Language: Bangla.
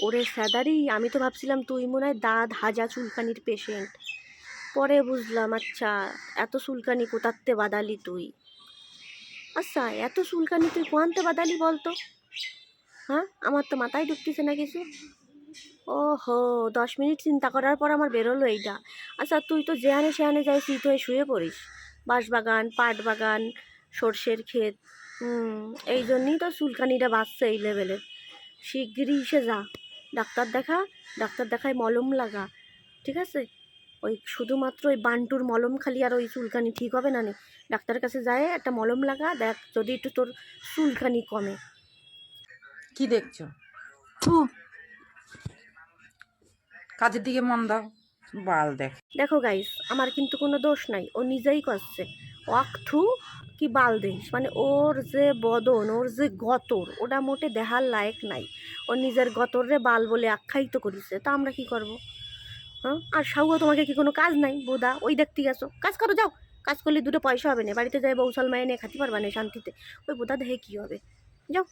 ওরে স্যাদারি, আমি তো ভাবছিলাম তুই মনে হয় দাঁত হাজা চুলকানির পেশেন্ট। পরে বুঝলাম আচ্ছা, এত চুলকানি কোথাতে বাদালি তুই? আচ্ছা, এত চুলকানি তুই কোয়ান্তে বাদালি বলতো? হ্যাঁ, আমার তো মাথায় ঢুকতেছে না কিছু। ওহো, 10 মিনিট চিন্তা করার পর আমার বেরোলো এইটা। আচ্ছা, তুই তো যেহানে সেহানে যাই শীত হয়ে শুয়ে পড়িস, বাঁশবাগান, পাট বাগান, সর্ষের ক্ষেত। এই জন্যই তো চুলকানিটা বাড়ছে এই লেভেলের। শিগগিরই এসে যা, ডাক্তার দেখা, ডাক্তার দেখায় মলম লাগা, ঠিক আছে? ওই শুধুমাত্র ওই বান্টুর মলম খালি আর ওই চুলকানি ঠিক হবে না নি। ডাক্তারের কাছে যায় একটা মলম লাগা, দেখ যদি একটু তোর চুলকানি কমে। কি দেখছো? থু, কাজের দিকে মন দাও। বাল দেখো গাইস, আমার কিন্তু কোনো দোষ নাই, ও নিজেই করছে। ওয়াক থু কি বাল দেশ, মানে ওর যে বদন, ওর যে গতর, ওটা মোটে দেখার লায়ক নাই। ও নিজের গতরে বাল বলে আখ্যায়িত করিছে, তা আমরা কি করব? হ্যাঁ, আর সাহুয়া তোমাকে কি কোনো কাজ নাই বোদা? ওই দেখতে গেছো, কাজ করো যাও। কাজ করলে দুটো পয়সা হবে না, বাড়িতে যাই বৌসাল মায়ে নিয়ে খাতে পারবা না শান্তিতে। ওই বোদা দেখে কি হবে? যাও।